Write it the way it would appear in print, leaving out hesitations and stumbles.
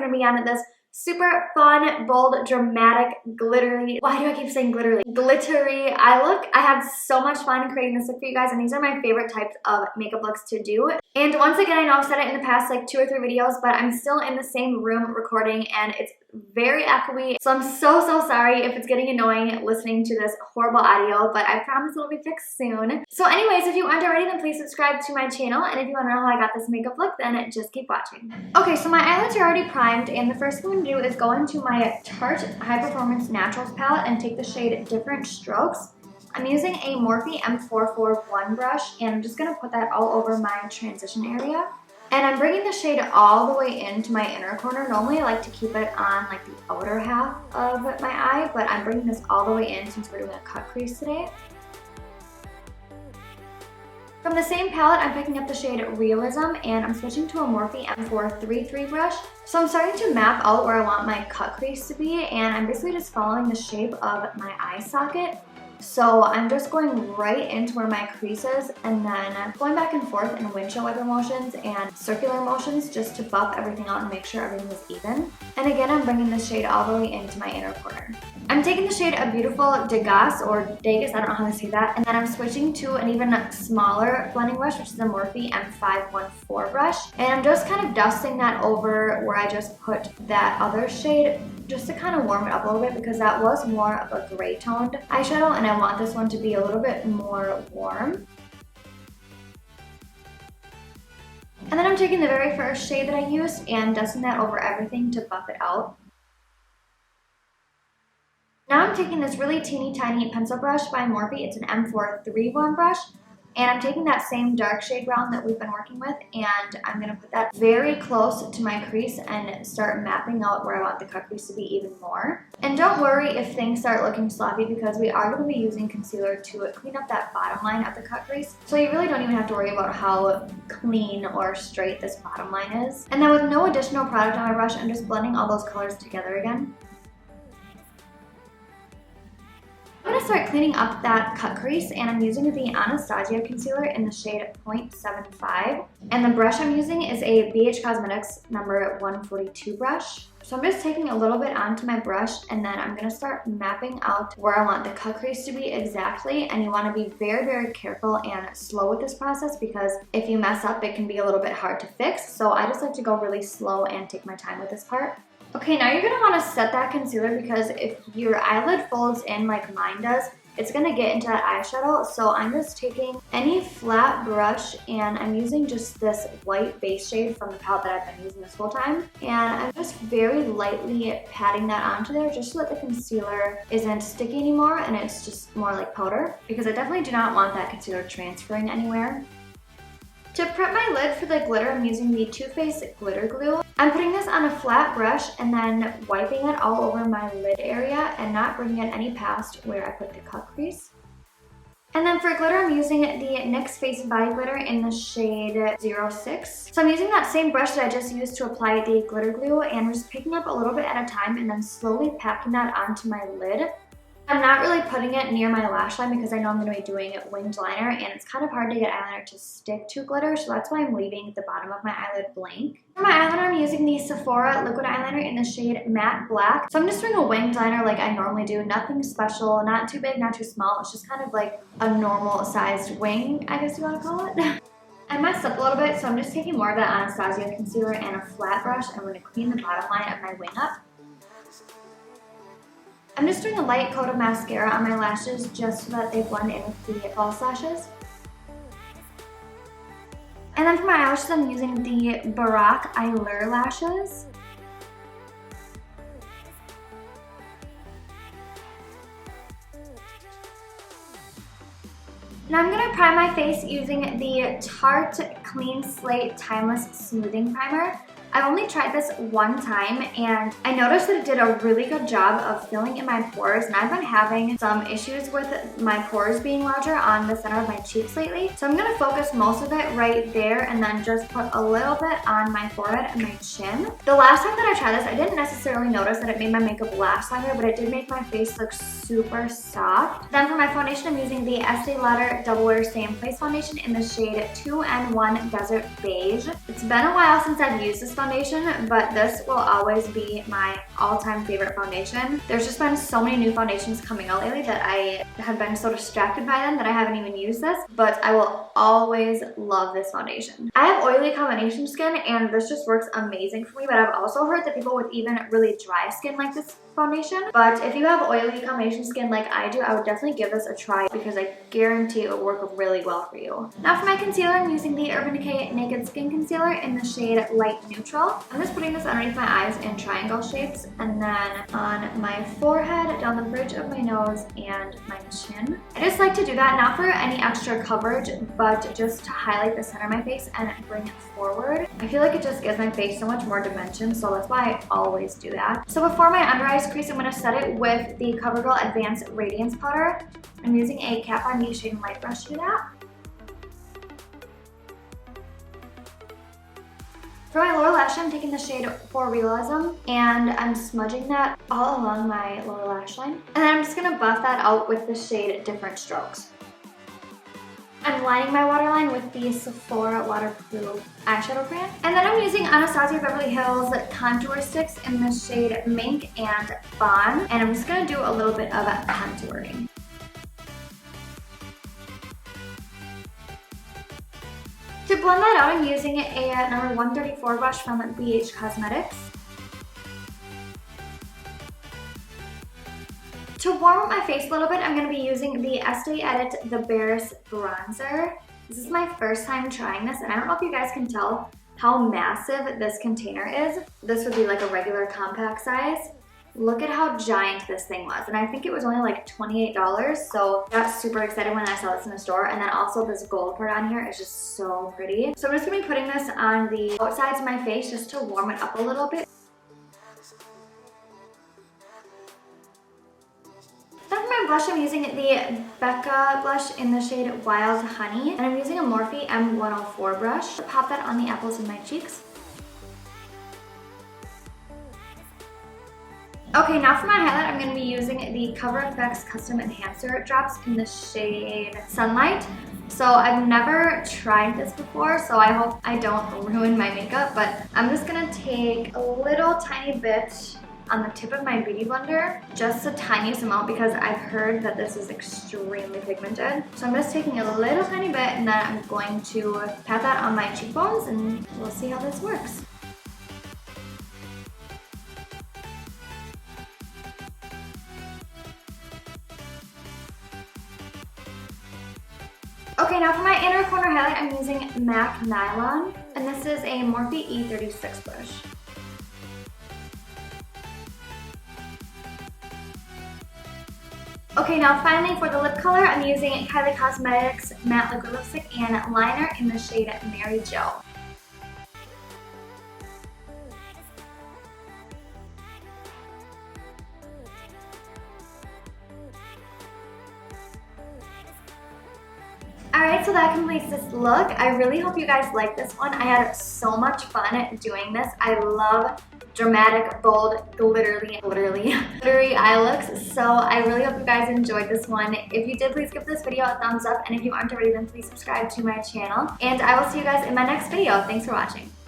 going to be on this super fun, bold, dramatic, glittery, why do I keep saying glittery? Glittery eye look. I had so much fun creating this look for you guys, and these are my favorite types of makeup looks to do. And once again, I know I've said it in the past like 2 or 3 videos, but I'm still in the same room recording and it's very echoey. So I'm so sorry if it's getting annoying listening to this horrible audio, but I promise it'll be fixed soon. So anyways, if you aren't already, then please subscribe to my channel. And if you want to know how I got this makeup look, then just keep watching. Okay, so my eyelids are already primed, and the first thing I'm going to do is go into my Tarte High Performance Naturals palette and take the shade Different Strokes. I'm using a Morphe M441 brush, and I'm just going to put that all over my transition area. And I'm bringing the shade all the way into my inner corner. Normally I like to keep it on like the outer half of my eye, but I'm bringing this all the way in since we're doing a cut crease today. From the same palette, I'm picking up the shade Realism, and I'm switching to a Morphe M433 brush. So I'm starting to map out where I want my cut crease to be, and I'm basically just following the shape of my eye socket. So I'm just going right into where my crease is, and then going back and forth in windshield wiper motions and circular motions just to buff everything out and make sure everything is even. And again, I'm bringing this shade all the way into my inner corner. I'm taking the shade A Beautiful Degas, or Degas, I don't know how to say that, and then I'm switching to an even smaller blending brush, which is a Morphe M514 brush. And I'm just kind of dusting that over where I just put that other shade, just to kind of warm it up a little bit, because that was more of a gray toned eyeshadow and I want this one to be a little bit more warm. And then I'm taking the very first shade that I used and dusting that over everything to buff it out. Now I'm taking this really teeny tiny pencil brush by Morphe. It's an M431 brush. And I'm taking that same dark shade brown that we've been working with, and I'm going to put that very close to my crease and start mapping out where I want the cut crease to be even more. And don't worry if things start looking sloppy, because we are going to be using concealer to clean up that bottom line of the cut crease. So you really don't even have to worry about how clean or straight this bottom line is. And then with no additional product on my brush, I'm just blending all those colors together again. I'm going to start cleaning up that cut crease, and I'm using the Anastasia concealer in the shade 0.75. And the brush I'm using is a BH Cosmetics number 142 brush. So I'm just taking a little bit onto my brush, and then I'm going to start mapping out where I want the cut crease to be exactly. And you want to be very careful and slow with this process, because if you mess up, it can be a little bit hard to fix. So I just like to go really slow and take my time with this part. Okay, now you're going to want to set that concealer, because if your eyelid folds in like mine does, it's going to get into that eyeshadow. So I'm just taking any flat brush, and I'm using just this white base shade from the palette that I've been using this whole time. And I'm just very lightly patting that onto there, just so that the concealer isn't sticky anymore and it's just more like powder, because I definitely do not want that concealer transferring anywhere. To prep my lid for the glitter, I'm using the Too Faced Glitter Glue. I'm putting this on a flat brush and then wiping it all over my lid area and not bringing it any past where I put the cut crease. And then for glitter, I'm using the NYX Face Body Glitter in the shade 06. So I'm using that same brush that I just used to apply the glitter glue, and I'm just picking up a little bit at a time and then slowly packing that onto my lid. I'm not really putting it near my lash line, because I know I'm going to be doing winged liner, and it's kind of hard to get eyeliner to stick to glitter, so that's why I'm leaving the bottom of my eyelid blank. For my eyeliner, I'm using the Sephora liquid eyeliner in the shade Matte Black. So I'm just doing a winged liner like I normally do, nothing special, not too big, not too small. It's just kind of like a normal sized wing, I guess you want to call it. I messed up a little bit, so I'm just taking more of that Anastasia concealer and a flat brush, and I'm going to clean the bottom line of my wing up. I'm just doing a light coat of mascara on my lashes just so that they blend in with the false lashes. And then for my eyelashes, I'm using the Boraque Eyelure lashes. Now I'm going to prime my face using the Tarte Clean Slate Timeless Smoothing Primer. I've only tried this one time, and I noticed that it did a really good job of filling in my pores, and I've been having some issues with my pores being larger on the center of my cheeks lately. So I'm going to focus most of it right there, and then just put a little bit on my forehead and my chin. The last time that I tried this, I didn't necessarily notice that it made my makeup last longer, but it did make my face look super soft. Then for my foundation, I'm using the Estee Lauder Double Wear Stay in Place foundation in the shade 2N1 Desert Beige. It's been a while since I've used this foundation, foundation, but this will always be my all-time favorite foundation. There's just been so many new foundations coming out lately that I have been so distracted by them that I haven't even used this, but I will always love this foundation. I have oily combination skin and this just works amazing for me, but I've also heard that people with even really dry skin like this foundation. But if you have oily combination skin like I do, I would definitely give this a try because I guarantee it will work really well for you. Now for my concealer, I'm using the Urban Decay Naked Skin Concealer in the shade Light Neutral. I'm just putting this underneath my eyes in triangle shapes and then on my forehead, down the bridge of my nose, and my chin. I just like to do that not for any extra coverage, but just to highlight the center of my face and bring it forward. I feel like it just gives my face so much more dimension, so that's why I always do that. So before my under eyes crease, I'm going to set it with the Covergirl Advanced Radiance Powder. I'm using a Kat Von D Shade+Light brush to do that. For my lower lash, I'm taking the shade For Realism and I'm smudging that all along my lower lash line. And then I'm just going to buff that out with the shade Different Strokes. I'm lining my waterline with the Sephora waterproof eyeshadow crayon. And then I'm using Anastasia Beverly Hills contour sticks in the shade Mink and Fawn. And I'm just going to do a little bit of contouring. To blend that out, I'm using a number 134 brush from Beige Cosmetics. To warm up my face a little bit, I'm going to be using the Estee Edit the Barest bronzer. This is my first time trying this, and I don't know if you guys can tell how massive this container is. This would be like a regular compact size. Look at how giant this thing was, and I think it was only like $28, so I got super excited when I saw this in the store. And then also this gold part on here is just so pretty. So I'm just going to be putting this on the outsides of my face just to warm it up a little bit. Blush, I'm using the Becca blush in the shade Wild Honey, and I'm using a Morphe M104 brush to pop that on the apples of my cheeks. Okay, now for my highlight, I'm going to be using the Cover FX Custom Enhancer drops in the shade Sunlight. So I've never tried this before, so I hope I don't ruin my makeup, but I'm just going to take a little tiny bit on the tip of my beauty blender, just the tiniest amount because I've heard that this is extremely pigmented. So I'm just taking a little tiny bit and then I'm going to pat that on my cheekbones and we'll see how this works. Okay, now for my inner corner highlight, I'm using MAC Nylon, and this is a Morphe E36 brush. Okay, now finally for the lip color, I'm using Kylie Cosmetics Matte Liquid Lipstick and Liner in the shade Mary Jo. Alright, so that completes this look. I really hope you guys like this one. I had so much fun doing this. I love dramatic, bold, glittery eye looks. So I really hope you guys enjoyed this one. If you did, please give this video a thumbs up. And if you aren't already, then please subscribe to my channel. And I will see you guys in my next video. Thanks for watching.